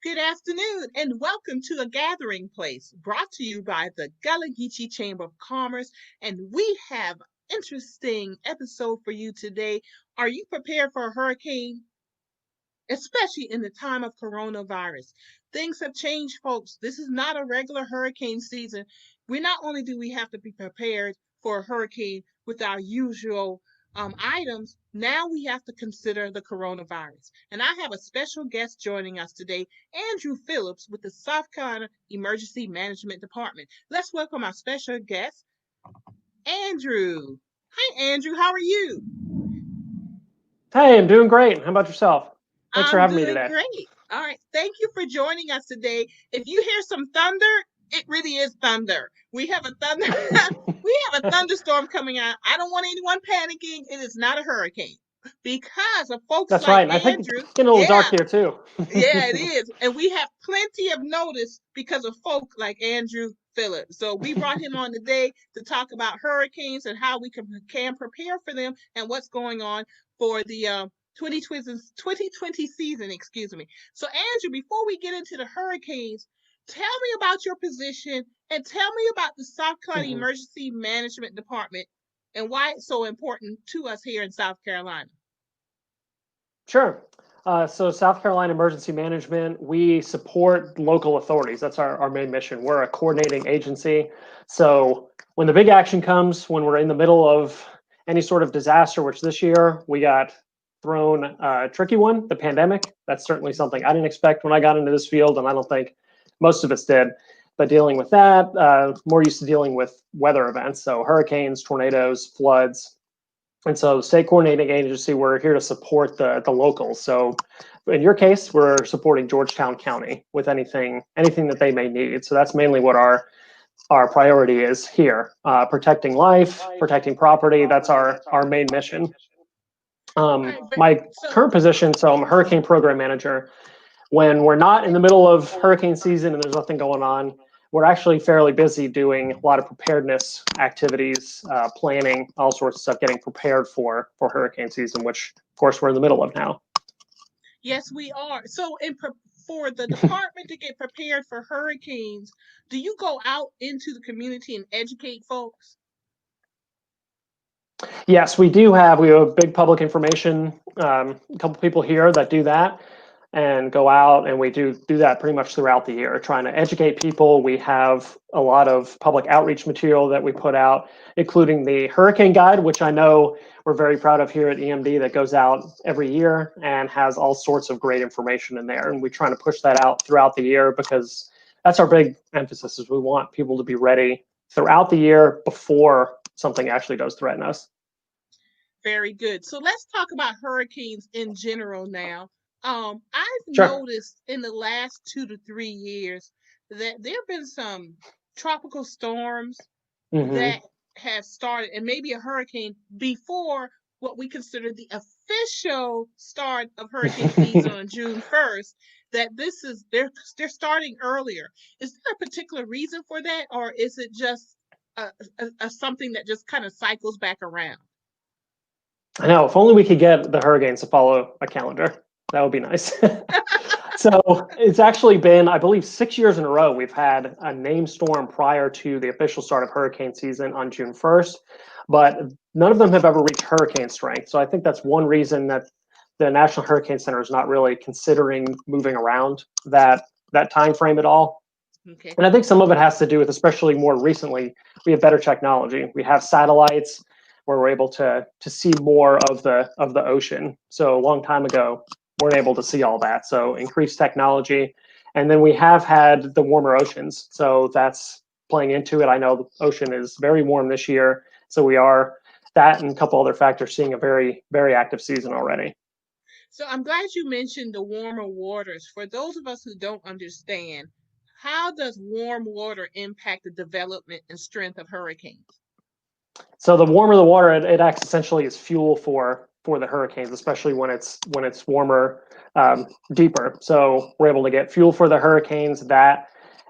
Good afternoon, and welcome to A Gathering Place, brought to you by the Gullah Geechee Chamber of Commerce. And we have an interesting episode for you today. Are you prepared for a hurricane? Especially in the time of coronavirus. Things have changed, folks. This is not a regular hurricane season. We not only do we have to be prepared for a hurricane with our usual items, now we have to consider the coronavirus. And I have a special guest joining us today, Andrew Phillips with the South Carolina Emergency Management Department. Let's welcome our special guest, Andrew. Hi, Andrew. How are you? Hey, I'm doing great. How about yourself? Thanks for I'm having me doing today. great. All right. Thank you for joining us today. If you hear some thunder, it really is thunder. We have a thunder. We have a thunderstorm coming out. I don't want anyone panicking. It is not a hurricane because of folks That's like right. And I think Andrew. it's getting a little dark here too. Yeah, it is. And we have plenty of notice because of folk like Andrew Phillips. So we brought him on today to talk about hurricanes and how we can prepare for them and what's going on for the 2020 season, excuse me. So Andrew, before we get into the hurricanes, tell me about your position and tell me about the South Carolina Emergency Management Department and why it's so important to us here in South Carolina. Sure. So South Carolina Emergency Management, we support local authorities. That's our main mission. We're a coordinating agency. So when the big action comes, when we're in the middle of any sort of disaster, which this year we got thrown a tricky one, the pandemic. That's certainly something I didn't expect when I got into this field, and I don't think most of us did. But dealing with that, more used to dealing with weather events. So hurricanes, tornadoes, floods. And so state coordinating agency, we're here to support the locals. So in your case, we're supporting Georgetown County with anything that they may need. So that's mainly what our priority is here, protecting life, protecting property. That's our main mission. My current position, so I'm a hurricane program manager. When we're not in the middle of hurricane season and there's nothing going on, we're actually fairly busy doing a lot of preparedness activities, planning, all sorts of stuff, getting prepared for hurricane season, which of course we're in the middle of now. Yes, we are. So for the department to get prepared for hurricanes, do you go out into the community and educate folks? Yes, we do have. We have a big public information, a couple people here that do that and go out, and we do that pretty much throughout the year, trying to educate people. We have a lot of public outreach material that we put out, including the hurricane guide, which I know we're very proud of here at EMD, that goes out every year and has all sorts of great information in there. And we're trying to push that out throughout the year because that's our big emphasis, is we want people to be ready throughout the year before something actually does threaten us. Very good. So let's talk about hurricanes in general now. I've noticed in the last 2 to 3 years that there have been some tropical storms that have started, and maybe a hurricane before what we consider the official start of hurricane season on June 1st. That they're starting earlier. Is there a particular reason for that, or is it just a something that just kind of cycles back around? I know. If only we could get the hurricanes to follow a calendar. That would be nice. So it's actually been, I believe, 6 years in a row we've had a named storm prior to the official start of hurricane season on June 1st, but none of them have ever reached hurricane strength. So I think that's one reason that the National Hurricane Center is not really considering moving around that time frame at all. Okay. And I think some of it has to do with, especially more recently, we have better technology. We have satellites where we're able to see more of the ocean. So a long time ago, weren't able to see all that. So increased technology. And then we have had the warmer oceans. So that's playing into it. I know the ocean is very warm this year. So we are, that and a couple other factors, seeing a very, very active season already. So I'm glad you mentioned the warmer waters. For those of us who don't understand, how does warm water impact the development and strength of hurricanes? So the warmer the water, it acts essentially as fuel for the hurricanes, especially when it's warmer, deeper. So we're able to get fuel for the hurricanes, that,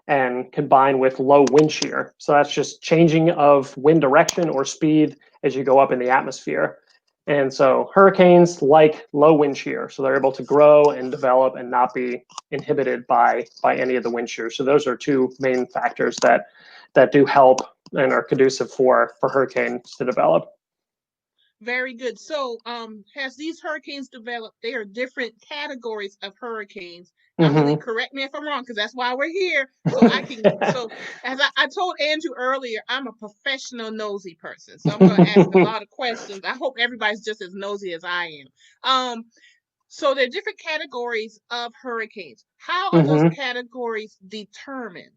and combined with low wind shear. So that's just changing of wind direction or speed as you go up in the atmosphere. And so hurricanes like low wind shear, so they're able to grow and develop and not be inhibited by any of the wind shear. So those are two main factors that do help and are conducive for hurricanes to develop. Very good. So, as these hurricanes develop, they are different categories of hurricanes. Now, Lily, correct me if I'm wrong, because that's why we're here. So I can. So, as I told Andrew earlier, I'm a professional nosy person. So I'm going to ask a lot of questions. I hope everybody's just as nosy as I am. So there are different categories of hurricanes. How are those categories determined?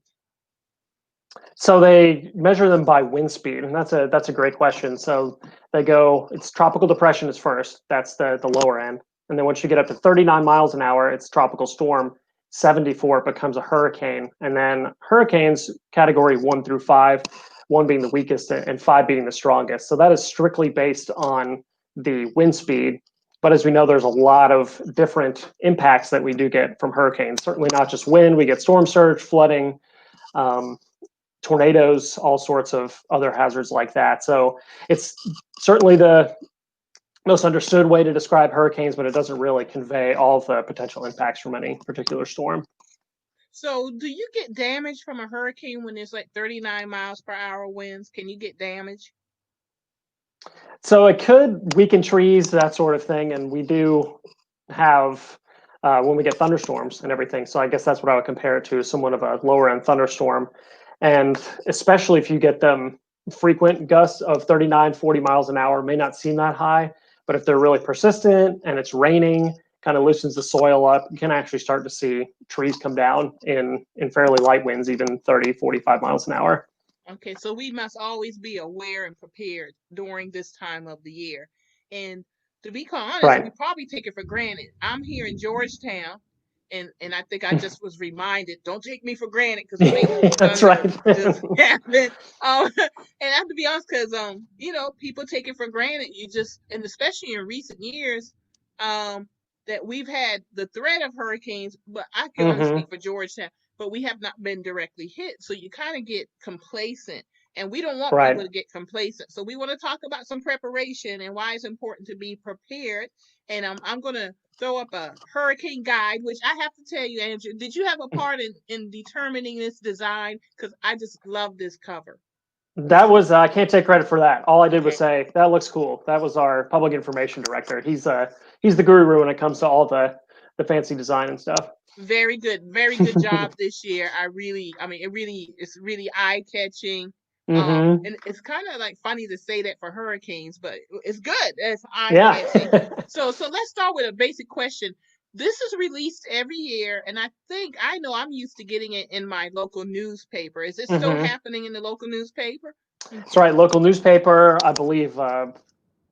So they measure them by wind speed, and that's a great question. So they go, it's tropical depression is first. That's the lower end, and then once you get up to 39 miles an hour, it's tropical storm. 74 it becomes a hurricane, and then hurricanes category 1 through 5, 1 being the weakest and 5 being the strongest. So that is strictly based on the wind speed. But as we know, there's a lot of different impacts that we do get from hurricanes. Certainly not just wind. We get storm surge, flooding. Tornadoes, all sorts of other hazards like that. So it's certainly the most understood way to describe hurricanes, but it doesn't really convey all of the potential impacts from any particular storm. So, do you get damage from a hurricane when there's like 39 miles per hour winds? Can you get damage? So it could weaken trees, that sort of thing. And we do have when we get thunderstorms and everything. So I guess that's what I would compare it to, somewhat of a lower end thunderstorm. And especially if you get them frequent gusts of 39, 40 miles an hour, may not seem that high, but if they're really persistent and it's raining, kind of loosens the soil up, you can actually start to see trees come down in fairly light winds, even 30, 45 miles an hour. Okay, so we must always be aware and prepared during this time of the year. And to be quite honest, Right. we probably take it for granted. I'm here in Georgetown, and I think I just was reminded, don't take me for granted because maybe That's thunder right. just happened. And I have to be honest because people take it for granted. You just, and especially in recent years, that we've had the threat of hurricanes, but I can only speak for Georgetown, but we have not been directly hit. So you kind of get complacent, and we don't want people to get complacent. So we want to talk about some preparation and why it's important to be prepared. And I'm going to throw up a hurricane guide, which I have to tell you, Andrew, did you have a part in determining this design? Because I just love this cover. That was I can't take credit for that. All I did was say that looks cool. That was our public information director. He's the guru when it comes to all the fancy design and stuff. Very good job this year. It's really eye catching. And it's kind of like funny to say that for hurricanes, but it's good. It's eye catching. So let's start with a basic question. This is released every year, and I know I'm used to getting it in my local newspaper. Is it still happening in the local newspaper? That's right. Local newspaper, I believe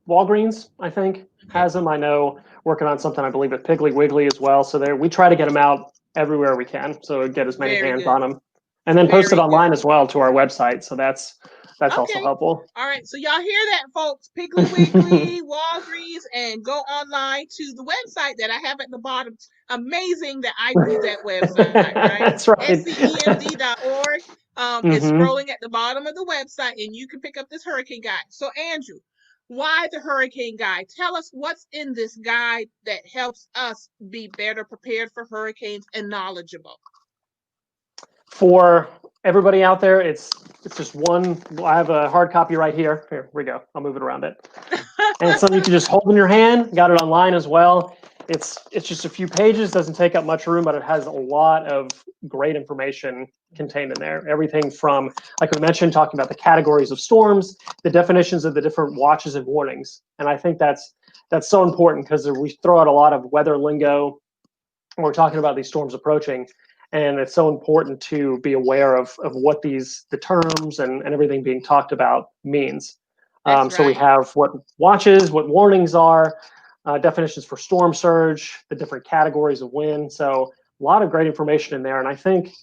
Walgreens, I think, has them. I know working on something, I believe, with Piggly Wiggly as well. So we try to get them out everywhere we can, so get as many hands on them, and then post it online as well to our website. So that's also helpful. All right, so y'all hear that, folks? Piggly Wiggly, Walgreens, and go online to the website that I have at the bottom. Amazing that I do that website, right? That's right. SCEMD.org. It's scrolling at the bottom of the website, and you can pick up this hurricane guide. So, Andrew, why the hurricane guide? Tell us what's in this guide that helps us be better prepared for hurricanes and knowledgeable. For everybody out there, it's just one. I have a hard copy right here. Here we go. I'll move it around it. And it's something you can just hold in your hand. Got it online as well. It's just a few pages. Doesn't take up much room, but it has a lot of great information contained in there. Everything from, like we mentioned, talking about the categories of storms, the definitions of the different watches and warnings. And I think that's so important because we throw out a lot of weather lingo when we're talking about these storms approaching. And it's so important to be aware of what the terms and everything being talked about means. So we have what watches, what warnings are, definitions for storm surge, the different categories of wind. So a lot of great information in there. And I think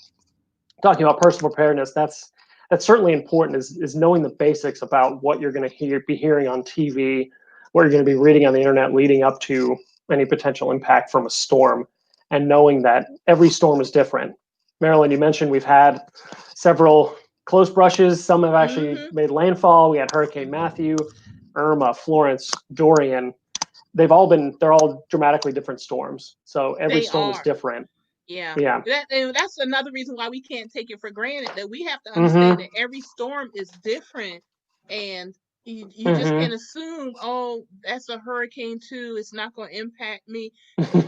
talking about personal preparedness, that's certainly important, is knowing the basics about what you're going to be hearing on TV, what you're going to be reading on the internet leading up to any potential impact from a storm, and knowing that every storm is different. Marilyn, you mentioned we've had several close brushes. Some have actually made landfall. We had Hurricane Matthew. Irma, Florence, Dorian, they're all dramatically different storms. So every They storm is are. different. Yeah. Yeah. And that's another reason why we can't take it for granted, that we have to understand Mm-hmm. that every storm is different, and you just Mm-hmm. can't assume, oh, that's a hurricane too, it's not going to impact me.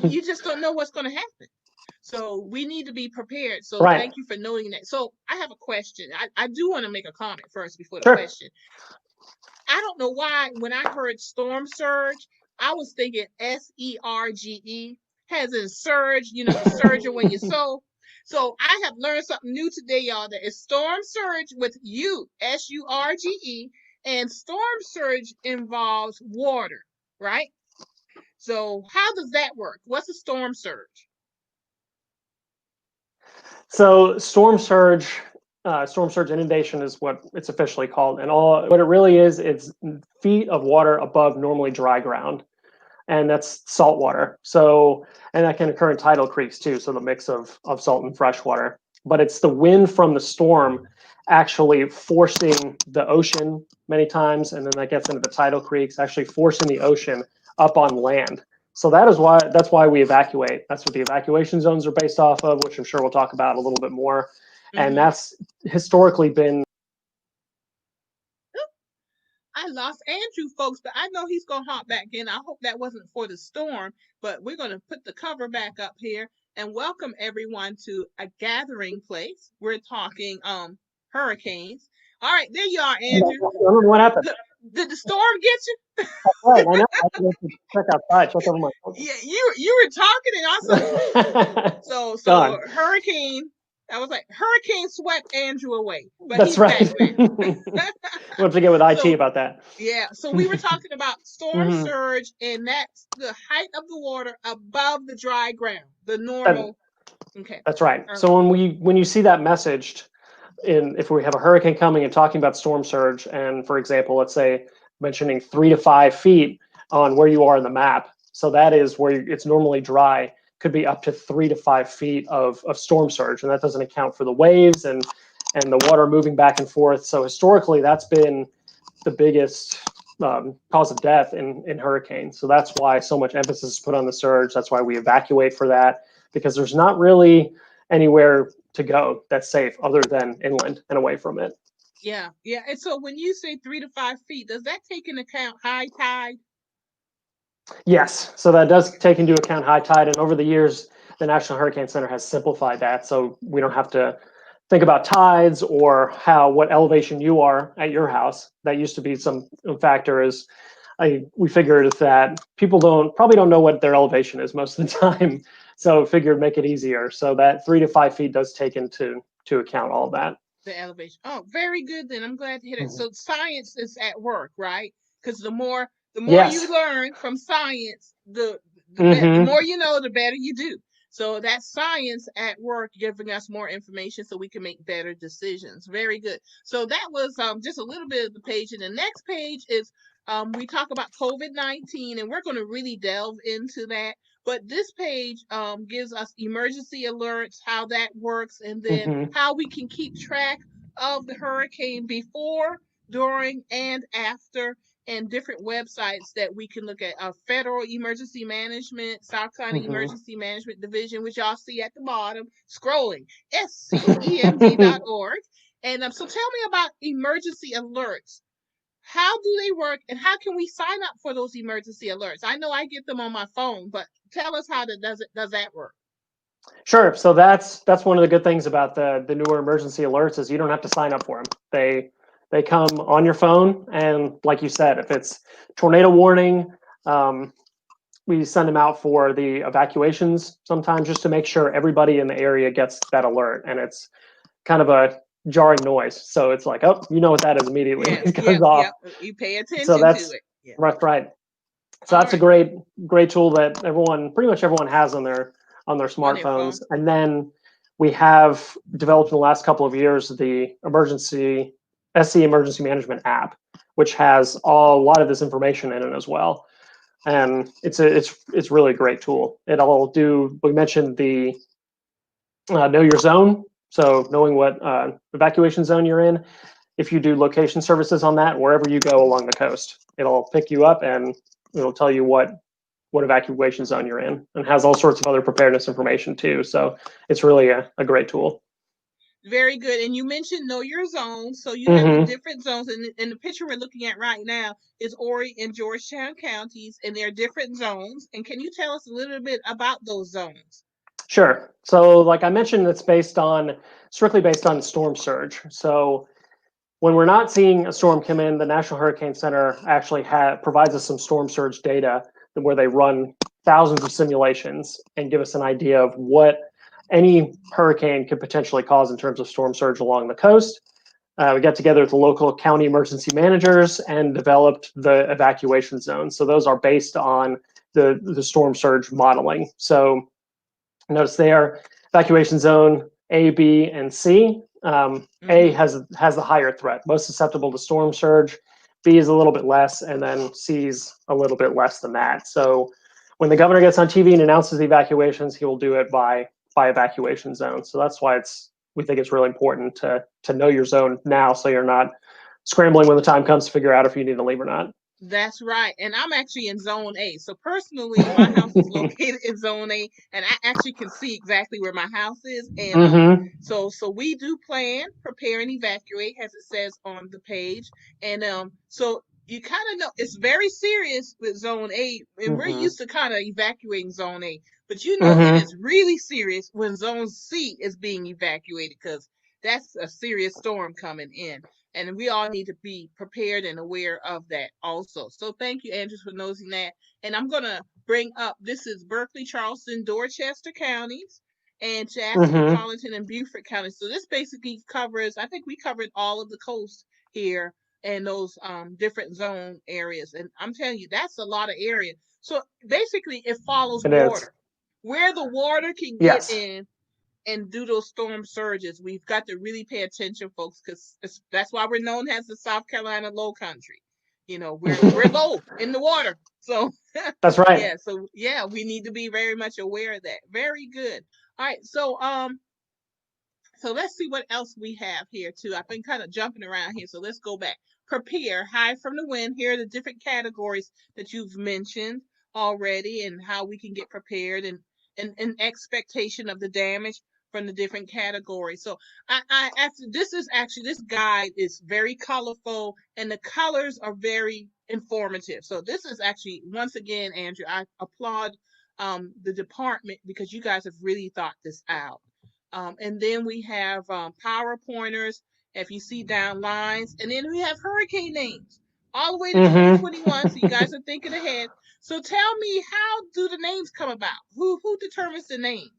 You just don't know what's going to happen. So we need to be prepared. So Right. thank you for noting that. So I have a question. I do want to make a comment first before the Sure. question. I don't know why when I heard storm surge, I was thinking SERGE, has in surge, the surge when you sow. So I have learned something new today, y'all. That is storm surge with U, SURGE, and storm surge involves water, right? So how does that work? What's a storm surge? So storm surge inundation is what it's officially called, and all what it really is, it's feet of water above normally dry ground, and that's salt water. So, and that can occur in tidal creeks too. So the mix of salt and fresh water, but it's the wind from the storm actually forcing the ocean many times, and then that gets into the tidal creeks, actually forcing the ocean up on land. So that's why we evacuate. That's what the evacuation zones are based off of, which I'm sure we'll talk about a little bit more. And Mm-hmm. that's historically been. I lost Andrew, folks, but I know he's gonna hop back in. I hope that wasn't for the storm, but we're gonna put the cover back up here and welcome everyone to a gathering place. We're talking hurricanes. All right, there you are, Andrew. What happened? Did the storm get you? Right, I know. I have to check outside, check over my phone. Yeah, you were talking and also so Gone. hurricane. I was like, hurricane swept Andrew away, but That's he's back right. now. We'll have to get with IT So about that. yeah, so we were talking about storm Mhm. surge, and that's the height of the water above the dry ground, the That, normal. Okay. that's right. All right. So when you see that messaged if we have a hurricane coming and talking about storm surge, and for example, let's say mentioning 3 to 5 feet on where you are in the map, so that is where it's normally dry, could be up to 3 to 5 feet of storm surge, and that doesn't account for the waves and the water moving back and forth. So historically, that's been the biggest cause of death in hurricanes. So that's why so much emphasis is put on the surge. That's why we evacuate for that, because there's not really anywhere to go that's safe other than inland and away from it. Yeah, yeah. And so when you say 3 to 5 feet, does that take into account high tide? Yes, so that does take into account high tide, and over the years, the National Hurricane Center has simplified that, so we don't have to think about tides or what elevation you are at your house. That used to be some factor. We figured that people probably don't know what their elevation is most of the time, so figured make it easier. So that 3 to 5 feet does take into account all of that. The elevation. Oh, very good. Then I'm glad to hear that. Mm-hmm. So science is at work, right? Because the more you Yes. learn from science, the Mm-hmm. more you know, the better you do. So that's science at work, giving us more information so we can make better decisions. Very good. So that was just a little bit of the page. And the next page is we talk about COVID-19, and we're going to really delve into that. But this page gives us emergency alerts, how that works, and then Mm-hmm. how we can keep track of the hurricane before, during, and after, and different websites that we can look at. Federal Emergency Management, South Carolina Mm-hmm. Emergency Management Division, which y'all see at the bottom, scrolling, scemd.org. And so tell me about emergency alerts. How do they work, and how can we sign up for those emergency alerts? I know I get them on my phone, but tell us how does that work? Sure. So that's one of the good things about the newer emergency alerts is you don't have to sign up for them. They come on your phone, and like you said, if it's tornado warning, we send them out for the evacuations sometimes just to make sure everybody in the area gets that alert, and it's kind of a jarring noise. So it's like, oh, you know what that is immediately. Yes, It goes yep, off. yep. You pay So attention to that's it. Yeah. right. So All that's a right. great tool that pretty much everyone has on their On their smartphones. phone. And then we have developed in the last couple of years the SC Emergency Management app, which has a lot of this information in it as well. And it's really a great tool. It'll do. We mentioned the know your zone, so knowing what evacuation zone you're in. if you do location services on that, wherever you go along the coast, it'll pick you up and it'll tell you what evacuation zone you're in, and has all sorts of other preparedness information too. So it's really a great tool. Very good. And you mentioned know your zone. So you have the Mm-hmm. different zones. And the picture we're looking at right now is Horry and Georgetown counties, and they're different zones. And can you tell us a little bit about those zones? Sure. So like I mentioned, it's strictly based on storm surge. So when we're not seeing a storm come in, the National Hurricane Center actually provides us some storm surge data where they run thousands of simulations and give us an idea of what any hurricane could potentially cause in terms of storm surge along the coast. We got together with the local county emergency managers and developed the evacuation zones. So those are based on the storm surge modeling. So notice there, evacuation zone A, B, and C. A has the higher threat, most susceptible to storm surge. B is a little bit less, and then C is a little bit less than that. So when the governor gets on TV and announces the evacuations, he will do it by evacuation zone. So that's why we think it's really important to know your zone now, so you're not scrambling when the time comes to figure out if you need to leave or not. That's right. And I'm actually in zone A. So personally, my house is located in zone A, and I actually can see exactly where my house is. And so we do plan, prepare, and evacuate, as it says on the page. And so you kind of know it's very serious with zone A, and we're used to kind of evacuating zone A. But you know it is really serious when zone C is being evacuated, because that's a serious storm coming in. And we all need to be prepared and aware of that also. So thank you, Andrew, for noticing that. And I'm going to bring up, this is Berkeley, Charleston, Dorchester counties, and Jasper, Colleton, and Beaufort counties. So this basically covers, I think we covered all of the coast here and those different zone areas. And I'm telling you, that's a lot of area. So basically it follows water. Where the water can get in and do those storm surges, we've got to really pay attention, folks, because that's why we're known as the South Carolina Low Country. You know, we're low in the water, so that's right. Yeah, so we need to be very much aware of that. Very good. All right, so let's see what else we have here too. I've been kind of jumping around here, so let's go back. Prepare, hide from the wind. Here are the different categories that you've mentioned already, and how we can get prepared, and an expectation of the damage from the different categories. So after this guide is very colorful, and the colors are very informative. So this is actually, once again, Andrew, I applaud the department, because you guys have really thought this out. And then we have power pointers, if you see down lines, and then we have hurricane names all the way to 2021. So you guys are thinking ahead. So tell me, how do the names come about? Who determines the names?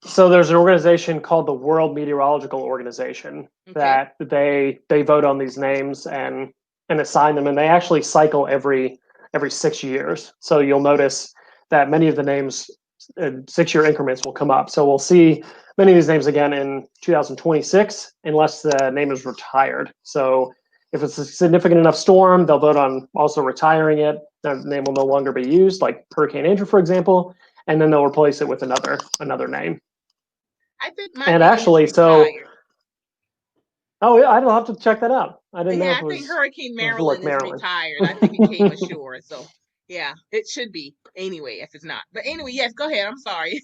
So there's an organization called the World Meteorological Organization that they vote on these names and assign them, and they actually cycle every 6 years. So you'll notice that many of the names in 6-year increments will come up. So we'll see many of these names again in 2026, unless the name is retired. So if it's a significant enough storm, they'll vote on also retiring it. The name will no longer be used, like Hurricane Andrew, for example, and then they'll replace it with another name. I think my and name actually, is retired. Oh, yeah, I'll have to check that out. I didn't know if it was. I think Hurricane Maryland is retired. I think it came ashore. So, yeah, it should be anyway, if it's not. But anyway, yes, go ahead. I'm sorry.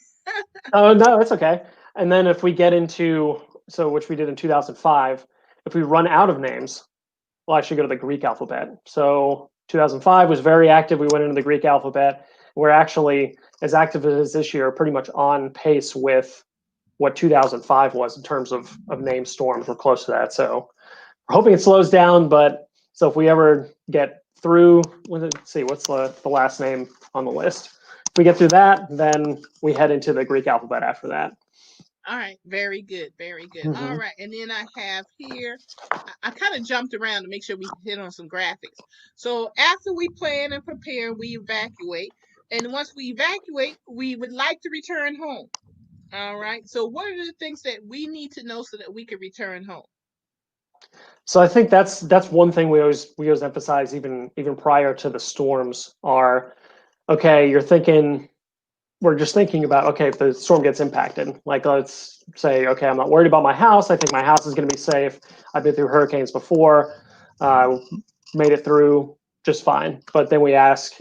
Oh, no, it's okay. And then if we get into, which we did in 2005, if we run out of names, we'll actually go to the Greek alphabet. So 2005 was very active. We went into the Greek alphabet. We're actually, as active as this year, pretty much on pace with what 2005 was in terms of named storms. We're close to that. So we're hoping it slows down. But so if we ever get through, let's see, what's the last name on the list? If we get through that, then we head into the Greek alphabet after that. All right, very good, very good. All right, and then I have here, I kind of jumped around to make sure we hit on some graphics. So after we plan and prepare, we evacuate. And once we evacuate, we would like to return home. All right, so what are the things that we need to know so that we can return home? So I think that's one thing we always emphasize, even prior to the storms, are, okay, you're thinking we're just thinking about, okay, if the storm gets impacted, like let's say, okay, I'm not worried about my house. I think my house is going to be safe. I've been through hurricanes before, made it through just fine. But then we ask,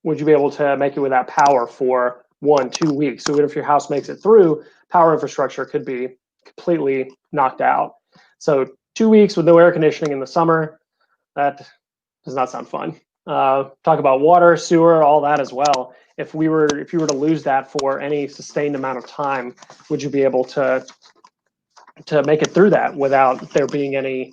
would you be able to make it without power for 1, 2 weeks? So even if your house makes it through, power infrastructure could be completely knocked out. So 2 weeks with no air conditioning in the summer, that does not sound fun. Talk about water, sewer, all that as well. If you were to lose that for any sustained amount of time, would you be able to make it through that without there being any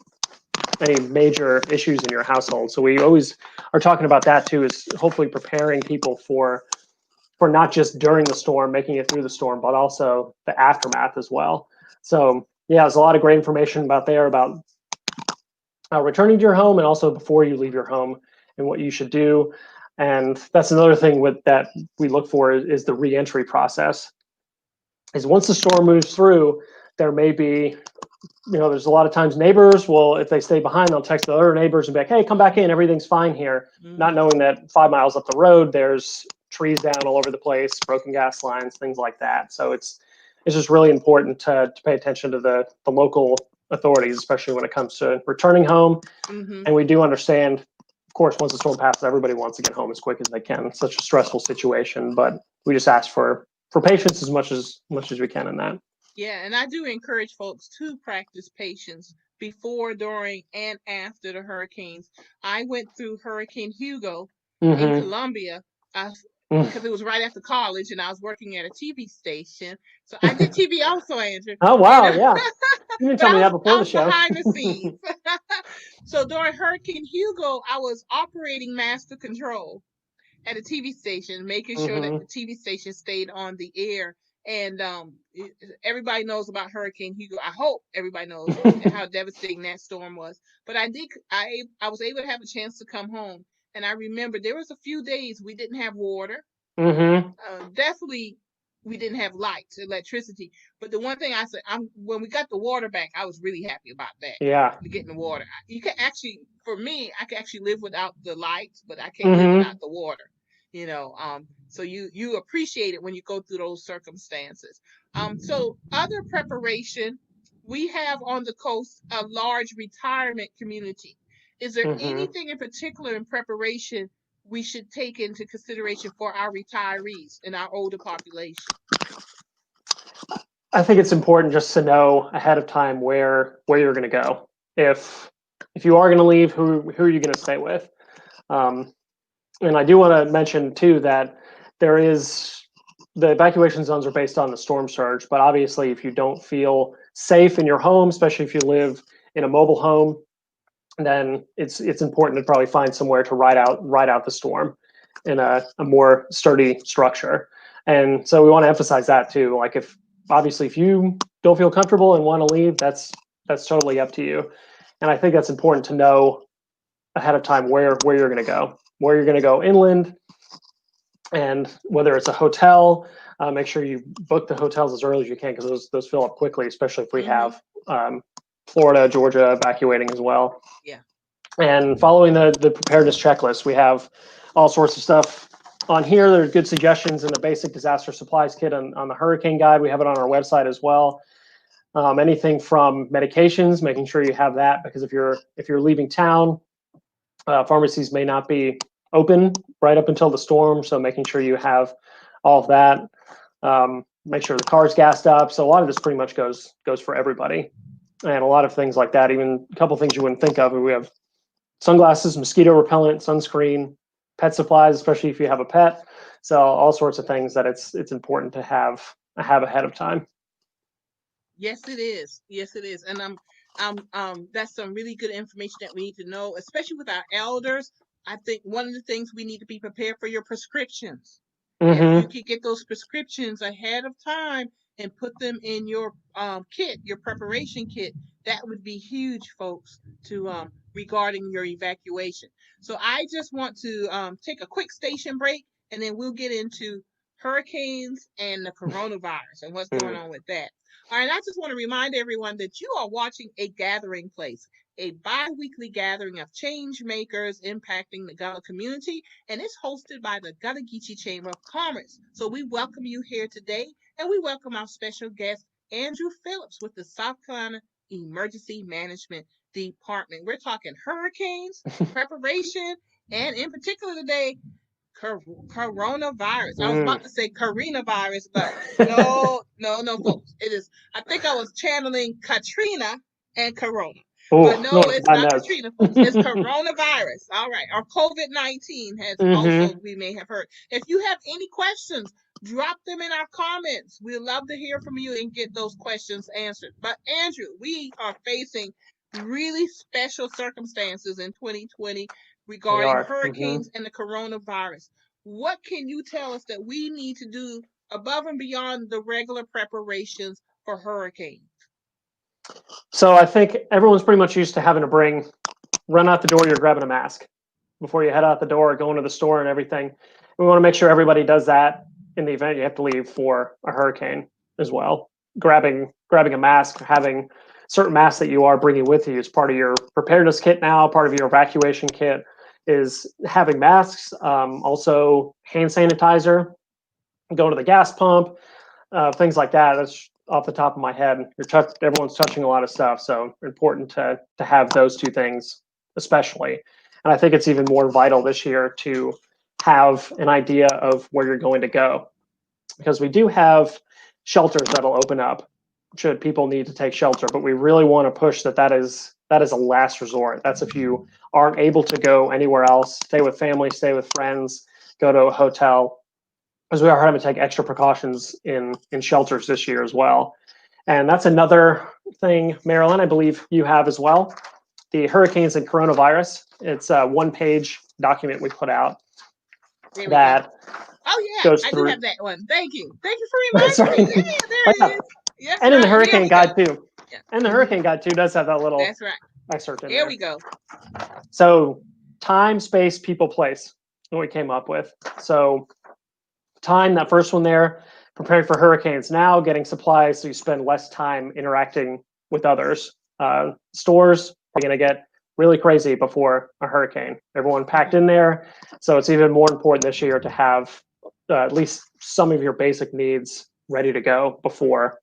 major issues in your household? So we always are talking about that too, is hopefully preparing people for not just during the storm, making it through the storm, but also the aftermath as well. So yeah, there's a lot of great information about returning to your home, and also before you leave your home and what you should do. And that's another thing that we look for is the reentry process. Is once the storm moves through, there may be, there's a lot of times neighbors will, if they stay behind, they'll text the other neighbors and be like, hey, come back in, everything's fine here. Mm-hmm. Not knowing that 5 miles up the road, there's trees down all over the place, broken gas lines, things like that. So it's just really important to pay attention to the local authorities, especially when it comes to returning home. Mm-hmm. And we do understand, of course, once the storm passes, everybody wants to get home as quick as they can. It's such a stressful situation, but we just ask for patience as much as we can in that. Yeah, and I do encourage folks to practice patience before, during, and after the hurricanes. I went through Hurricane Hugo in Colombia because it was right after college, and I was working at a TV station. So I did TV also, Andrew. Oh, wow, yeah. You didn't tell me that before the show. Behind the scenes. So during Hurricane Hugo, I was operating master control at a TV station, making sure that the TV station stayed on the air. And everybody knows about Hurricane Hugo. I hope everybody knows how devastating that storm was. But I was able to have a chance to come home. And I remember there was a few days we didn't have water. Definitely we didn't have lights, electricity. But the one thing I said, when we got the water back, I was really happy about that. Yeah. Getting the water. You can actually, for me, I can actually live without the lights, but I can't live without the water. So you appreciate it when you go through those circumstances. So other preparation, we have on the coast a large retirement community. Is there anything in particular in preparation we should take into consideration for our retirees and our older population? I think it's important just to know ahead of time where you're going to go. If you are going to leave, who are you going to stay with? And I do want to mention too that the evacuation zones are based on the storm surge, but obviously if you don't feel safe in your home, especially if you live in a mobile home, then it's important to probably find somewhere to ride out the storm in a more sturdy structure. And so we want to emphasize that too. Like if you don't feel comfortable and want to leave, that's totally up to you. And I think that's important to know ahead of time where you're going to go, where you're going to go inland, and whether it's a hotel. Make sure you book the hotels as early as you can, because those fill up quickly, especially if we have Florida, Georgia evacuating as well. Yeah. And following the preparedness checklist, we have all sorts of stuff on here. There are good suggestions in the basic disaster supplies kit on the hurricane guide. We have it on our website as well. Anything from medications, making sure you have that, because if you're leaving town, pharmacies may not be open right up until the storm. So making sure you have all of that. Make sure the car's gassed up. So a lot of this pretty much goes for everybody. And a lot of things like that, even a couple things you wouldn't think of. We have sunglasses, mosquito repellent, sunscreen, pet supplies, especially if you have a pet. So all sorts of things that it's important to have ahead of time. Yes, it is. Yes, it is. And that's some really good information that we need to know, especially with our elders. I think one of the things we need to be prepared for your prescriptions. If you could get those prescriptions ahead of time and put them in your kit, your preparation kit, that would be huge, folks, to regarding your evacuation. So I just want to take a quick station break, and then we'll get into hurricanes and the coronavirus and what's going on with that. All right, I just want to remind everyone that you are watching A Gathering Place, a bi-weekly gathering of change makers impacting the Gullah community, and it's hosted by the Gullah Geechee Chamber of Commerce. So we welcome you here today, and we welcome our special guest, Andrew Phillips with the South Carolina Emergency Management Department. We're talking hurricanes, preparation, and in particular today, coronavirus. I was about to say coronavirus, but no, folks. It is. I think I was channeling Katrina and Corona. Ooh, But no, it's not knows. Katrina, folks. It's coronavirus. All right. Or COVID-19 has also, we may have heard. If you have any questions, drop them in our comments. We'd love to hear from you and get those questions answered. But Andrew, we are facing really special circumstances in 2020 regarding hurricanes and the coronavirus. What can you tell us that we need to do above and beyond the regular preparations for hurricanes? So I think everyone's pretty much used to having to run out the door, you're grabbing a mask before you head out the door, going to the store and everything. We want to make sure everybody does that in the event you have to leave for a hurricane as well. Grabbing a mask, having certain masks that you are bringing with you as part of your preparedness kit now, part of your evacuation kit is having masks, also hand sanitizer, going to the gas pump, things like that. That's off the top of my head. Everyone's touching a lot of stuff, so important to have those two things especially. And I think it's even more vital this year to have an idea of where you're going to go, because we do have shelters that'll open up should people need to take shelter, but we really want to push that is a last resort. That's if you aren't able to go anywhere else, stay with family, stay with friends, go to a hotel, because we are having to take extra precautions in shelters this year as well. And that's another thing, Marilyn, I believe you have as well. The hurricanes and coronavirus. It's a one-page document we put out that goes through. I do have that one. Thank you for reminding me. Yeah, there it is. Yes, and in the hurricane guide too. Yeah. And the hurricane guide too does have that little excerpt in there. Here we go. So time, space, people, place, what we came up with. So time, that first one there, preparing for hurricanes now, getting supplies so you spend less time interacting with others. Stores are going to get really crazy before a hurricane. Everyone packed in there. So it's even more important this year to have at least some of your basic needs ready to go before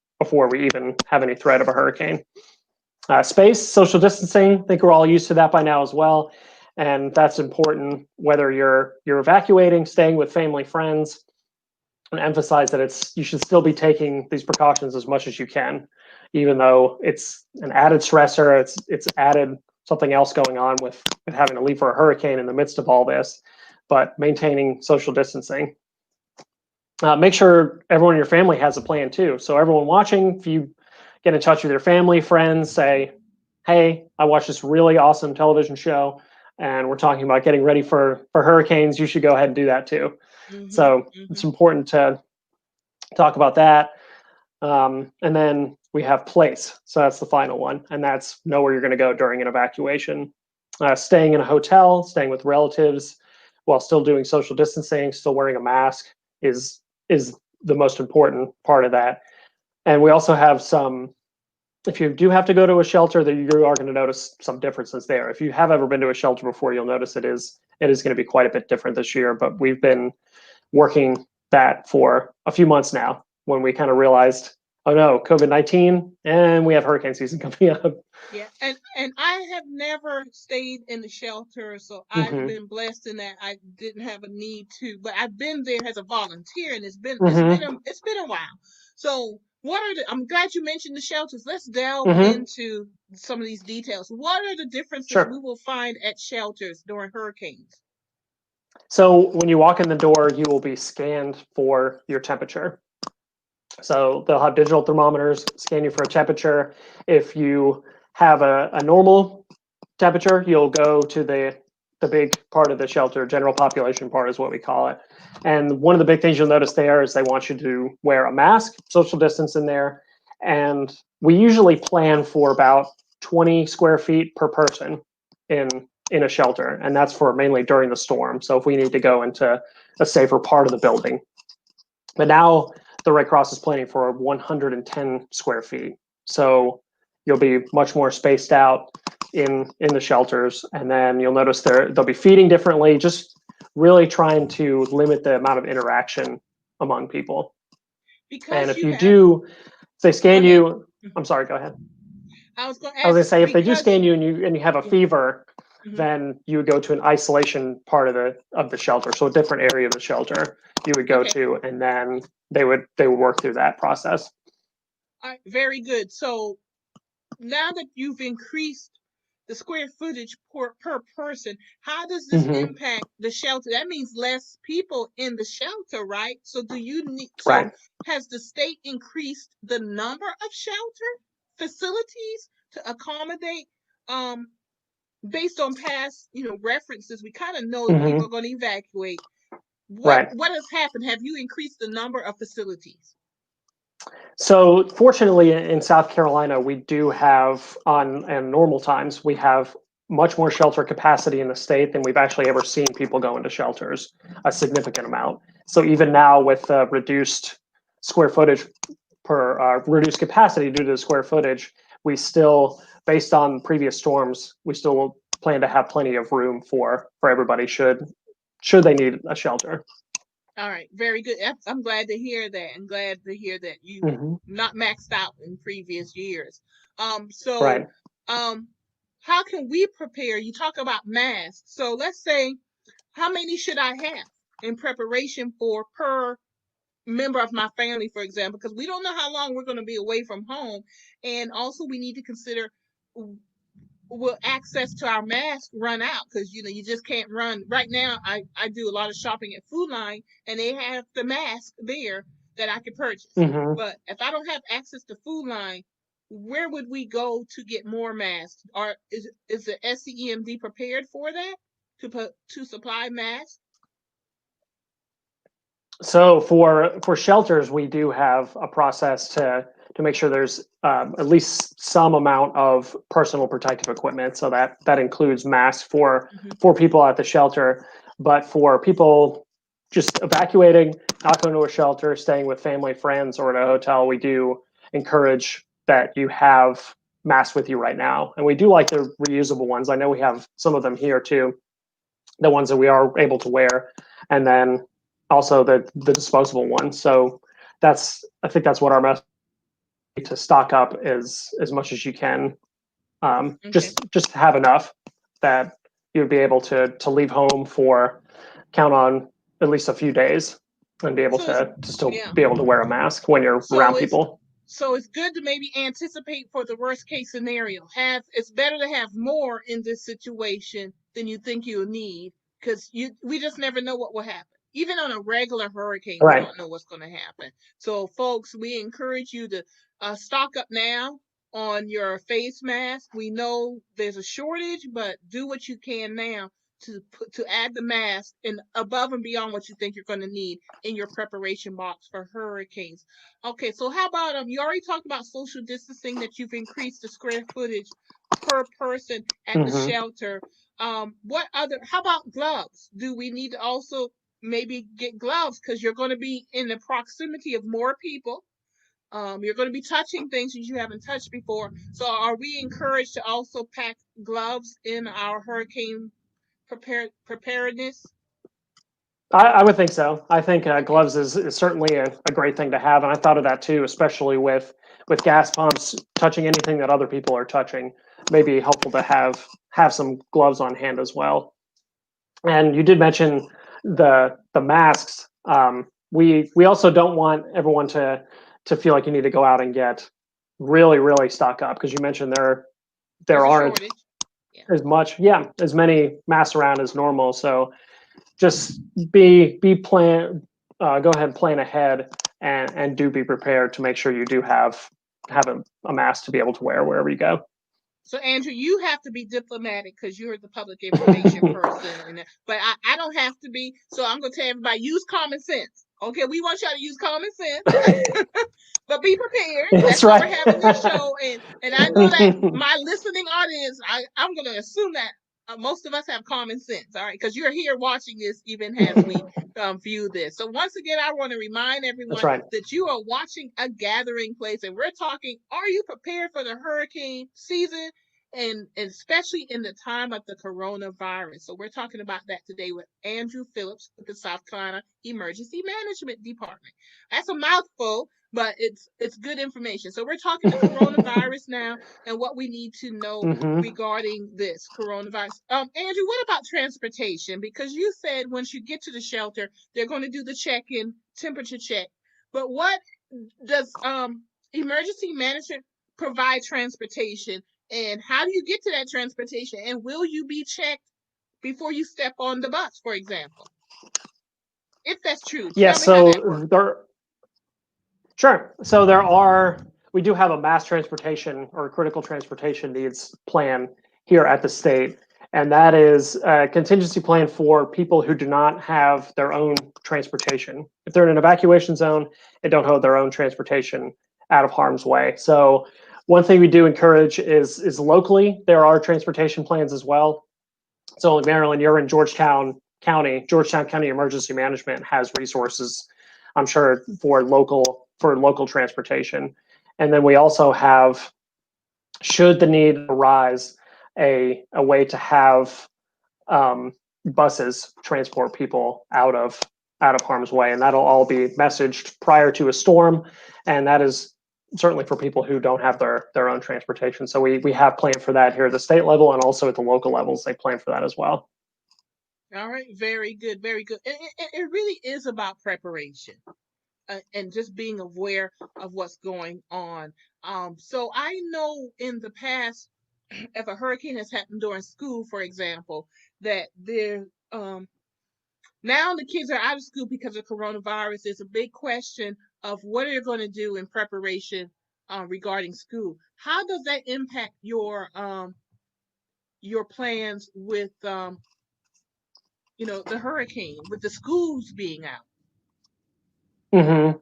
we even have any threat of a hurricane. Space, social distancing, I think we're all used to that by now as well. And that's important whether you're evacuating, staying with family, friends, and emphasize that you should still be taking these precautions as much as you can, even though it's an added stressor, it's added something else going on with having to leave for a hurricane in the midst of all this, but maintaining social distancing. Make sure everyone in your family has a plan too. So everyone watching, if you get in touch with your family, friends, say, hey, I watched this really awesome television show and we're talking about getting ready for hurricanes, you should go ahead and do that too. It's important to talk about that. And then we have place. So that's the final one. And that's know where you're going to go during an evacuation. Staying in a hotel, staying with relatives while still doing social distancing, still wearing a mask is the most important part of that. And we also have if you do have to go to a shelter, that you are going to notice some differences there. If you have ever been to a shelter before, you'll notice it is going to be quite a bit different this year, but we've been working that for a few months now when we kind of realized, oh no, COVID-19, and we have hurricane season coming up. Yeah, and I have never stayed in the shelter, so I've been blessed in that I didn't have a need to, but I've been there as a volunteer, and it's been a while. So I'm glad you mentioned the shelters. Let's delve into some of these details. What are the differences we will find at shelters during hurricanes? So when you walk in the door, you will be scanned for your temperature. So they'll have digital thermometers, scan you for a temperature. If you have a normal temperature, you'll go to the big part of the shelter, general population part is what we call it. And one of the big things you'll notice there is they want you to wear a mask, social distance in there. And we usually plan for about 20 square feet per person in a shelter. And that's for mainly during the storm. So if we need to go into a safer part of the building. But now the Red Cross is planning for 110 square feet. So you'll be much more spaced out in the shelters. And then you'll notice they'll be feeding differently, just really trying to limit the amount of interaction among people. And Because if you you have, do, if they go scan ahead. you, I'm sorry, go ahead. I was going to I was ask gonna say if they do because, scan you and you have a fever, mhm. then you would go to an isolation part of the shelter, so a different area of the shelter you would go Okay. to, and then they would work through that process. All right, very good. So now that you've increased the square footage per person, how does this Mm-hmm. impact the shelter? That means less people in the shelter, right? So do you need, so Right. has the state increased the number of shelter facilities to accommodate, um based on past, references? We kind of know people Mm-hmm. are going to evacuate. what Right. what has happened? Have you increased the number of facilities? So fortunately, in South Carolina, we do have on normal times we have much more shelter capacity in the state than we've actually ever seen people go into shelters, a significant amount. So even now with reduced square footage per reduced capacity due to the square footage, we still, based on previous storms, we still plan to have plenty of room for everybody should they need a shelter. All right, very good. I'm glad to hear that. I'm glad to hear that you Mm-hmm. not maxed out in previous years. So, Right. um, how can we prepare? You talk about masks. So let's say, how many should I have in preparation for per member of my family, for example? Because we don't know how long we're going to be away from home, and also we need to consider, will access to our masks run out? Because you just can't run right now. I do a lot of shopping at Food Line, and they have the mask there that I can purchase. Mm-hmm. But if I don't have access to Food Line, where would we go to get more masks? Or is the SCEMD prepared for that, to supply masks? So for shelters, we do have a process to make sure there's at least some amount of personal protective equipment. So that includes masks Mm-hmm. for people at the shelter, but for people just evacuating, not going to a shelter, staying with family, friends, or at a hotel, we do encourage that you have masks with you right now. And we do like the reusable ones. I know we have some of them here too, the ones that we are able to wear, and then also the disposable ones. So I think that's what our message is, to stock up as much as you can. Okay. Just have enough that you'd be able to leave home for count on at least a few days and be able So it's, to still yeah. be able to wear a mask when you're So around it's people. so it's good to maybe anticipate for the worst case scenario. It's better to have more in this situation than you think you'll need, because we just never know what will happen. Even on a regular hurricane, we Right. don't know what's going to happen. So, folks, we encourage you to stock up now on your face mask. We know there's a shortage, but do what you can now to add the mask and above and beyond what you think you're going to need in your preparation box for hurricanes. Okay, so how about you already talked about social distancing, that you've increased the square footage per person at the Mm-hmm. shelter. What other? How about gloves? Do we need to also maybe get gloves, because you're going to be in the proximity of more people? You're going to be touching things that you haven't touched before. So, are we encouraged to also pack gloves in our hurricane preparedness? I would think so. I think Okay. gloves is certainly a great thing to have, and I thought of that too, especially with gas pumps touching anything that other people are touching. Maybe helpful to have some gloves on hand as well. And you did mention the masks. We also don't want everyone to feel like you need to go out and get really stock up, because you mentioned There's there a aren't shortage. Yeah. as many masks around as normal. So just be plan go ahead and plan ahead, and do be prepared to make sure you do have a mask to be able to wear wherever you go. So, Andrew, you have to be diplomatic because you're the public information person, but I don't have to be. So I'm going to tell everybody, use common sense. Okay, we want y'all to use common sense, but be prepared. That's That's why we're right. having this show, and I know that my listening audience, I'm going to assume that most of us have common sense, all right, because you're here watching this even as we view this. So once again, I want to remind That's everyone right. that you are watching A Gathering Place, and we're talking, are you prepared for the hurricane season? And especially in the time of the coronavirus. So we're talking about that today with Andrew Phillips with the South Carolina Emergency Management Department. That's a mouthful, but it's good information. So we're talking the coronavirus now and what we need to know regarding this coronavirus. Andrew, what about transportation? Because you said once you get to the shelter, they're going to do the check-in temperature check. But what does emergency management provide transportation? And how do you get to that transportation? And will you be checked before you step on the bus, for example? If that's true, Yeah, tell me how that works. Sure. So there are, we do have a mass transportation or critical transportation needs plan here at the state. And that is a contingency plan for people who do not have their own transportation. If they're in an evacuation zone, they don't have their own transportation out of harm's way. So one thing we do encourage is locally, there are transportation plans as well. So Maryland, you're in Georgetown County. Georgetown County Emergency Management has resources, I'm sure, for local transportation. And then we also have, should the need arise, a way to have buses transport people out of harm's way, and that'll all be messaged prior to a storm, and that is certainly for people who don't have their own transportation. So we have planned for that here at the state level, and also at the local levels, they plan for that as well. All right, very good, very good. It really is about preparation and just being aware of what's going on. So I know in the past, if a hurricane has happened during school, for example, that there now the kids are out of school because of coronavirus. There's a big question of what are you going to do in preparation regarding school. How does that impact your plans with the hurricane, with the schools being out? Mm-hmm.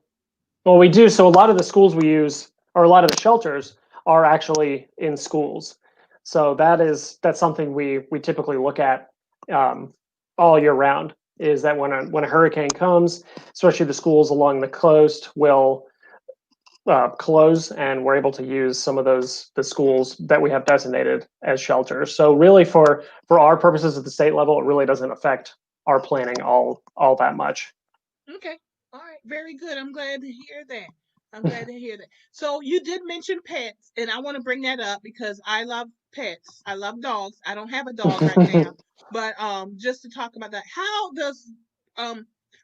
Well, we do. So a lot of the schools we use, or a lot of the shelters, are actually in schools. So that's something we typically look at all year round. Is that when a hurricane comes, especially the schools along the coast will close, and we're able to use some of the schools that we have designated as shelters. So really, for our purposes at the state level, it really doesn't affect our planning all that much. Okay. All right. Very good. I'm glad to hear that. I'm glad to hear that. So you did mention pets, and I want to bring that up because I love pets. I love dogs. I don't have a dog right now, but just to talk about that, how does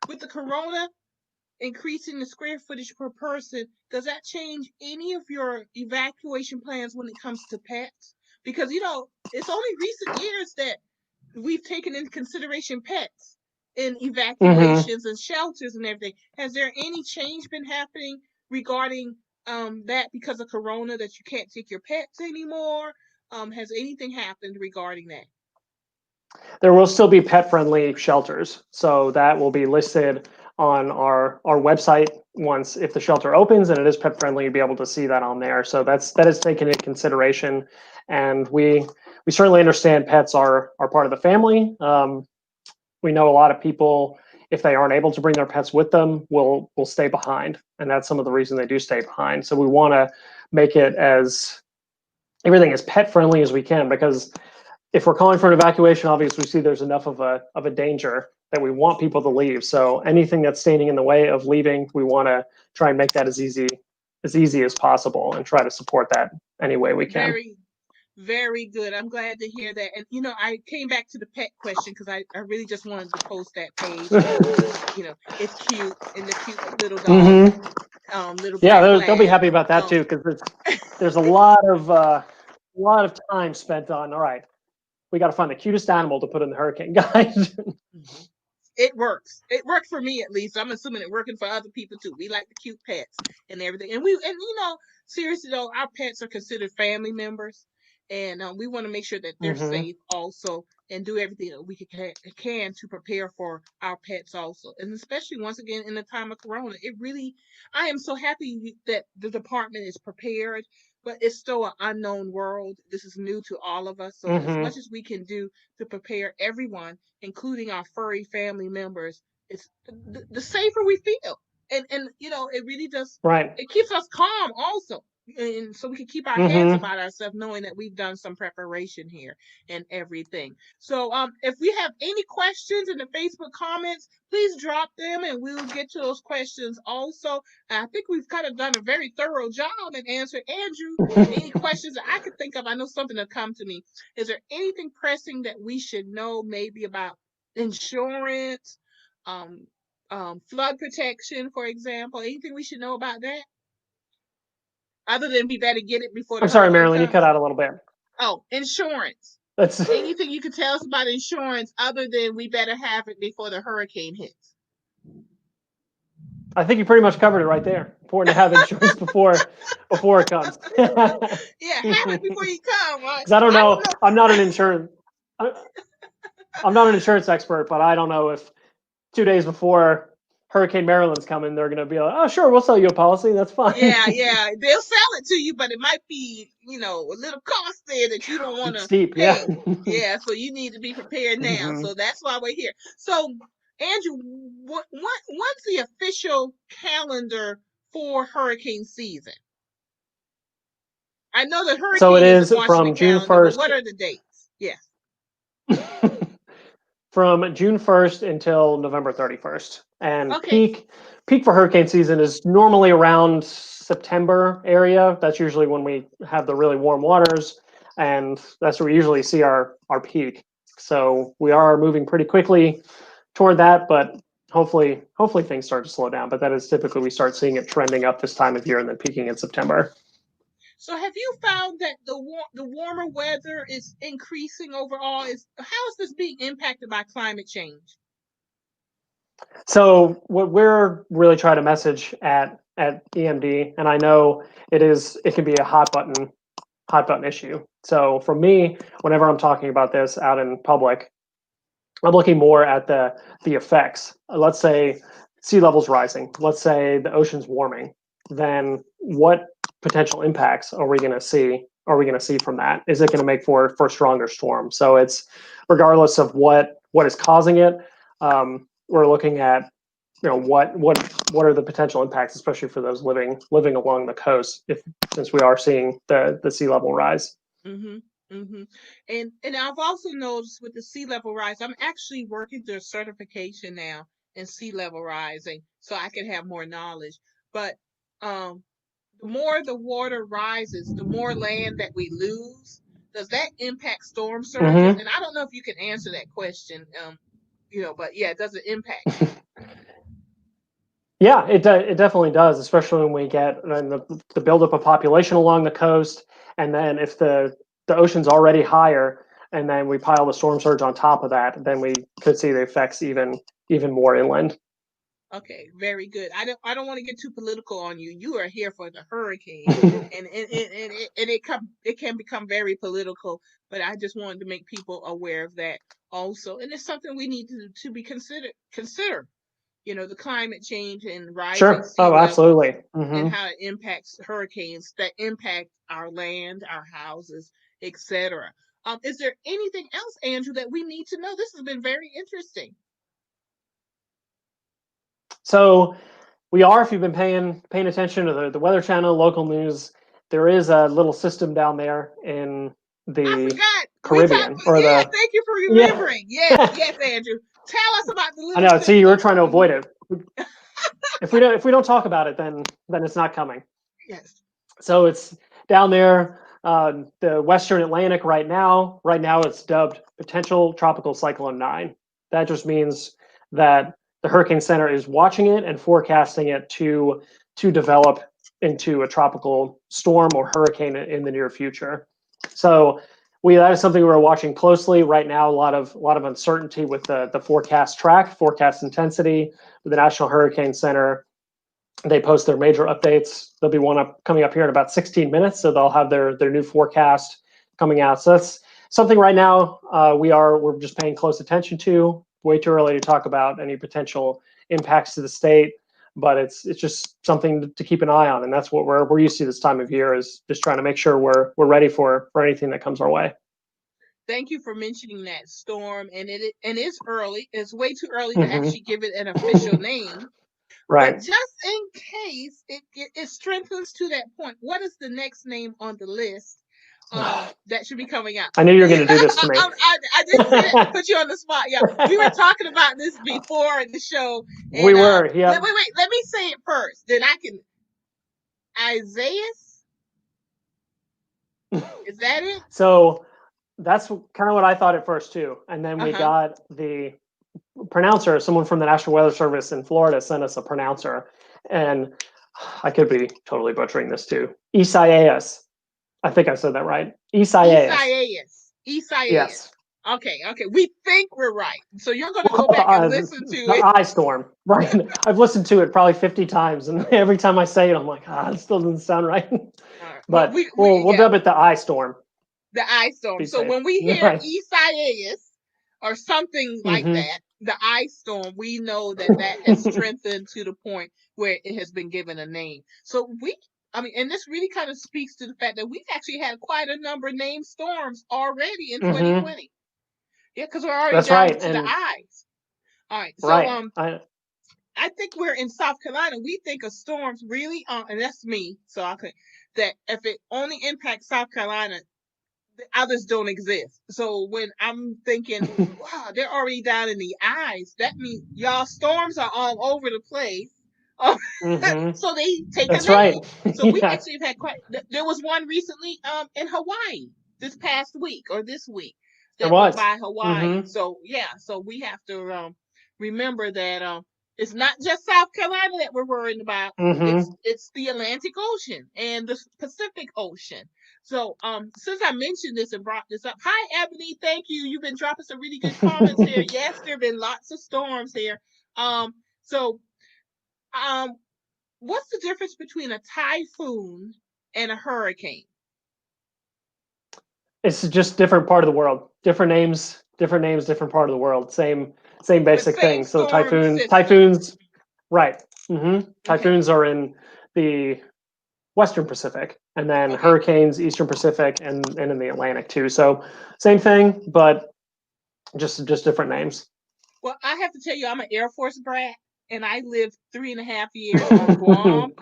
with the corona increasing the square footage per person, does that change any of your evacuation plans when it comes to pets? Because it's only recent years that we've taken into consideration pets in Mm-hmm. evacuations and shelters and everything. Has there any change been happening regarding that because of corona, that you can't take your pets anymore? Has anything happened regarding that? There will still be pet friendly shelters. So that will be listed on our website once, if the shelter opens and it is pet friendly, you'll be able to see that on there. So that is taken into consideration. And we certainly understand pets are part of the family. We know a lot of people, if they aren't able to bring their pets with them, will stay behind. And that's some of the reason they do stay behind. So we want to make it everything as pet friendly as we can, because if we're calling for an evacuation, obviously we see there's enough of a danger that we want people to leave. So anything that's standing in the way of leaving, we want to try and make that as easy as possible, and try to support that any way we can. Very, very good. I'm glad to hear that. And I came back to the pet question because I really just wanted to post that page because it's cute, and the cute little dog, little Yeah, black they'll be lab. happy about that too, because there's a lot of time spent on. All right, we got to find the cutest animal to put in the hurricane guide. It works. It worked for me, at least. I'm assuming it working for other people too. We like the cute pets and everything. And seriously though, our pets are considered family members, and we want to make sure that they're Mm-hmm. safe also, and do everything that we can to prepare for our pets also. And especially once again in the time of corona, I am so happy that the department is prepared. but it's still an unknown world. This is new to all of us. So as much Hmm. as we can do to prepare everyone, including our furry family members, it's the safer we feel. And it really does, Right. it keeps us calm also. And so we can keep our heads Hmm. about ourselves, knowing that we've done some preparation here and everything. So if we have any questions in the Facebook comments, please drop them and we'll get to those questions also. I think we've kind of done a very thorough job and answered Andrew any questions that I could think of. I know something will come to me. Is there anything pressing that we should know, maybe about insurance, um, flood protection, for example? Anything we should know about that? Other than we better get it before the I'm sorry, hurricane Marilyn, you cut comes? out a little bit. Oh, insurance. That's Anything you could tell us about insurance other than we better have it before the hurricane hits? I think you pretty much covered it right there. Important to have insurance before it comes. Yeah, have it before you come, right? Because I don't I know, don't know. I'm not an insurance, I'm not an insurance expert, but I don't know if 2 days before Hurricane Marilyn's coming, they're going to be like, "Oh, sure, we'll sell you a policy. That's Yeah, fine." yeah, they'll sell it to you, but it might be, a little cost there that you don't want It's to steep, yeah. pay. Yeah, so you need to be prepared now. Hmm. So that's why we're here. So, Andrew, what's the official calendar for hurricane season? I know the So it hurricane is a is Washington from June calendar, but 1st, what are the dates? Yes. from June 1st until November 31st. And Okay. peak for hurricane season is normally around September area. That's usually when we have the really warm waters, and that's where we usually see our peak. So we are moving pretty quickly toward that, but hopefully things start to slow down. But that is typically we start seeing it trending up this time of year and then peaking in September. So have you found that the warmer weather is increasing overall? Is how is this being impacted by climate change? So what we're really trying to message at EMD, and I know it can be a hot button issue. So for me, whenever I'm talking about this out in public, I'm looking more at the effects. Let's say sea levels rising. Let's say the ocean's warming. Then what potential impacts are we going to see? Are we going to see from that? Is it going to make for stronger storms? So it's regardless of what is causing it. We're looking at what are the potential impacts, especially for those living along the coast, if since we are seeing the sea level rise. Mm-hmm. Mm-hmm. And I've also noticed with the sea level rise, I'm actually working through a certification now in sea level rising, so I can have more knowledge. But um, the more the water rises, the more land that we lose. Does that impact storm surges? Mm-hmm. And I don't know if you can answer that question. But yeah, does it impact? Yeah, it definitely does, especially when we get the buildup of population along the coast, and then if the ocean's already higher, and then we pile the storm surge on top of that, then we could see the effects even more inland. Okay, very good. I don't want to get too political on you. You are here for the hurricane, and it can become very political. But I just wanted to make people aware of that also, and it's something we need to be consider. The climate change and rising Sure. sea Oh, levels, absolutely. and Hmm. how it impacts hurricanes that impact our land, our houses, etc. Is there anything else, Andrew, that we need to know? This has been very interesting. So we are, if you've been paying attention to the Weather Channel, local news, there is a little system down there in I the forgot. We talked Caribbean, about, or yeah, the thank you for yeah. remembering. Yes, yes, Andrew. Tell us about the I little know. See, you were system. trying to avoid Mhm. it. If we don't talk about it, then it's not coming. Yes. So it's down there, the Western Atlantic right now. Right now, it's dubbed potential tropical cyclone 9. That just means that the Hurricane Center is watching it and forecasting it to develop into a tropical storm or hurricane in the near future. So that is something we're watching closely right now. A lot of uncertainty with the forecast intensity. The National Hurricane Center, they post their major updates. There'll be one coming up here in about 16 minutes, so they'll have their new forecast coming out. So that's something right now we're just paying close attention to. Way too early to talk about any potential impacts to the state. but it's just something to keep an eye on, and that's what we're used to this time of year, is just trying to make sure we're ready for anything that comes our way. Thank you for mentioning that storm, and it's early. It's way too early to actually give it an official name. Right. But just in case it strengthens to that point, what is the next name on the list that should be coming out? I knew you were going to do this to me. I didn't say that to put you on the spot. Yeah, we were talking about this before in the show. And, we were, yeah. Wait. Let me say it first. Then I can. Isaiah? Is that it? So that's kind of what I thought at first too. And then we got the pronouncer, someone from the National Weather Service in Florida sent us a pronouncer. And I could be totally butchering this too. Isaias. I think I said that right. Isaias. Yes. Okay. We think we're right. So you're going to go back and listen to the it. The I storm, right? I've listened to it probably 50 times, and every time I say it, I'm like, it still doesn't sound right. But we'll dub it the I storm. The I storm. So when we hear Isaias or something like that, the I storm, we know that has strengthened to the point where it has been given a name. So and this really kind of speaks to the fact that we've actually had quite a number of named storms already in 2020. Yeah, because we're already down to the I's. All right. So I think we're in South Carolina. We think of storms really, and that's me. So that if it only impacts South Carolina, the others don't exist. So when I'm thinking, wow, they're already down in the I's, that means y'all storms are all over the place. So they take That's a name. Right. So we actually have had there was one recently in Hawaii this past week or this week that went by Hawaii. So so we have to remember that it's not just South Carolina that we're worried about. It's the Atlantic Ocean and the Pacific Ocean. So since I mentioned this and brought this up, hi Ebony, thank you. You've been dropping some really good comments here. Yes, there have been lots of storms here. So what's the difference between a typhoon and a hurricane? It's just different part of the world. Different names, different part of the world. Same basic thing. So typhoons, right. Typhoons are in the Western Pacific, and then hurricanes, Eastern Pacific, and in the Atlantic too. So same thing, but just different names. Well, I have to tell you, I'm an Air Force brat, and I lived 3.5 years on Guam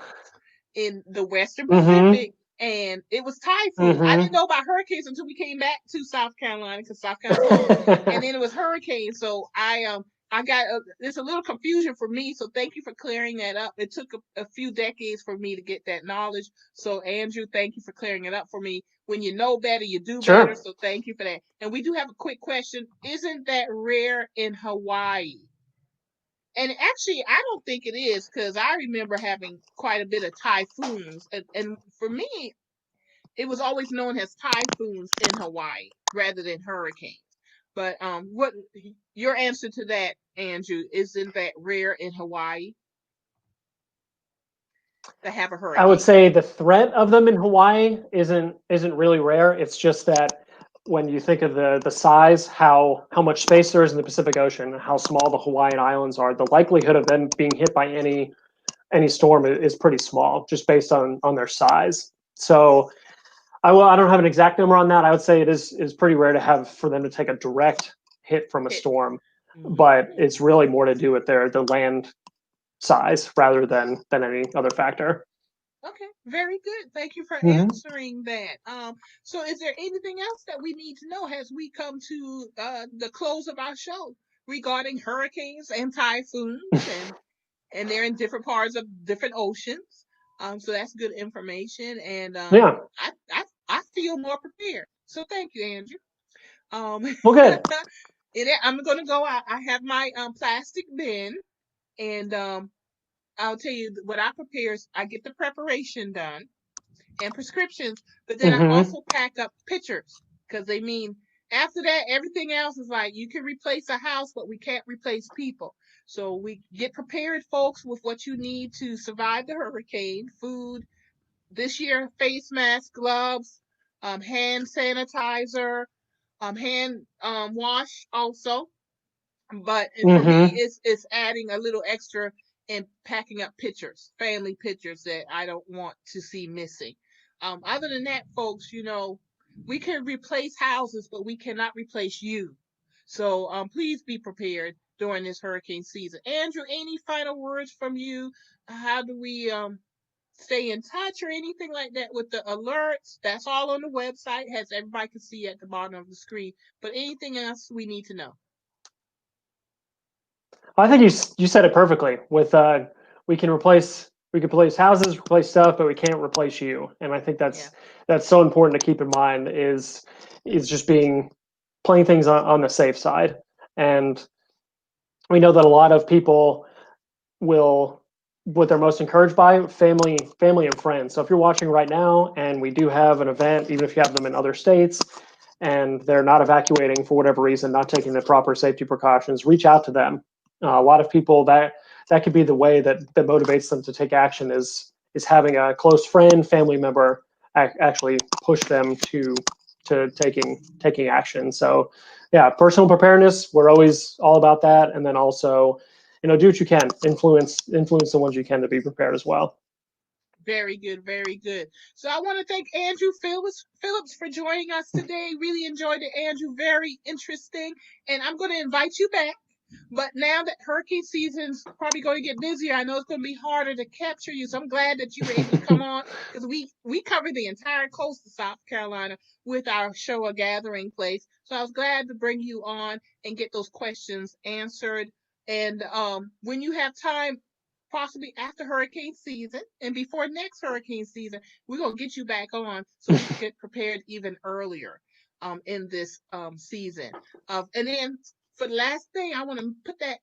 in the Western Pacific, and it was typhoons. I didn't know about hurricanes until we came back to South Carolina, because South Carolina, and then it was hurricanes. So I got it's a little confusion for me. So thank you for clearing that up. It took a few decades for me to get that knowledge. So Andrew, thank you for clearing it up for me. When you know better, you do better. So thank you for that. And we do have a quick question. Isn't that rare in Hawaii? And actually, I don't think it is, because I remember having quite a bit of typhoons. And for me, it was always known as typhoons in Hawaii rather than hurricanes. But what your answer to that, Andrew? Isn't that rare in Hawaii to have a hurricane? I would say the threat of them in Hawaii isn't really rare. It's just that when you think of the size, how much space there is in the Pacific Ocean, how small the Hawaiian Islands are, the likelihood of them being hit by any storm is pretty small, just based on their size. So I don't have an exact number on that. I would say it is pretty rare for them to take a direct hit from a storm, but it's really more to do with their land size rather than any other factor. Okay, very good. Thank you for answering that. So is there anything else that we need to know as we come to the close of our show regarding hurricanes and typhoons, and they're in different parts of different oceans? So that's good information, and I feel more prepared. So thank you, Andrew. Well, good. I'm gonna go out. I have my plastic bin, and I'll tell you what I prepare is I get the preparation done and prescriptions, but then I also pack up pictures, because they mean after that, everything else is like, you can replace a house, but we can't replace people. So we get prepared, folks, with what you need to survive the hurricane: food, this year, face mask, gloves, hand sanitizer, hand wash also. But for me, it's adding a little extra and packing up pictures, family pictures that I don't want to see missing. Other than that, folks, we can replace houses, but we cannot replace you. So please be prepared during this hurricane season. Andrew, any final words from you? How do we stay in touch or anything like that with the alerts? That's all on the website, as everybody can see at the bottom of the screen. But anything else we need to know? I think you said it perfectly. With we can replace houses, replace stuff, but we can't replace you. And I think Yeah. that's so important to keep in mind is just playing things on the safe side. And we know that a lot of people will what they're most encouraged by family and friends. So if you're watching right now and we do have an event, even if you have them in other states and they're not evacuating for whatever reason, not taking the proper safety precautions, reach out to them. A lot of people that could be the way that motivates them to take action is having a close friend, family member actually push them to taking action. So yeah, personal preparedness, we're always all about that. And then also, do what you can, influence the ones you can to be prepared as well. Very good, very good. So I want to thank Andrew Phillips for joining us today. Really enjoyed it, Andrew. Very interesting. And I'm going to invite you back. But now that hurricane season's probably going to get busier, I know it's going to be harder to capture you. So I'm glad that you were able to come on, because we cover the entire coast of South Carolina with our show, A Gathering Place. So I was glad to bring you on and get those questions answered. And when you have time, possibly after hurricane season and before next hurricane season, we're going to get you back on so we can get prepared even earlier in this season. And then for the last thing, I want to put that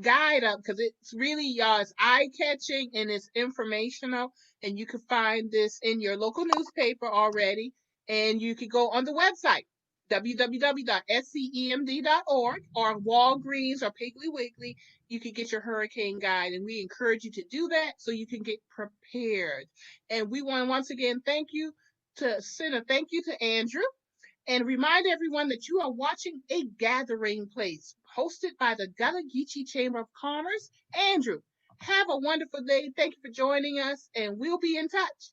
guide up because it's really it's eye-catching and it's informational, and you can find this in your local newspaper already, and you can go on the website www.scemd.org or Walgreens or Piggly Wiggly. You can get your hurricane guide, and we encourage you to do that so you can get prepared. And we want to once again send a thank you to Andrew, and remind everyone that you are watching A Gathering Place, hosted by the Gullah Geechee Chamber of Commerce. Andrew, have a wonderful day. Thank you for joining us, and we'll be in touch.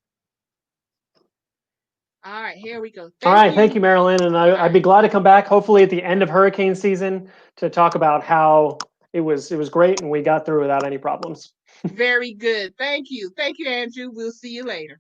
All right, here we go. All right, thank you, Marilyn. And I'd be glad to come back, hopefully at the end of hurricane season, to talk about how it was great and we got through without any problems. Very good. Thank you. Thank you, Andrew. We'll see you later.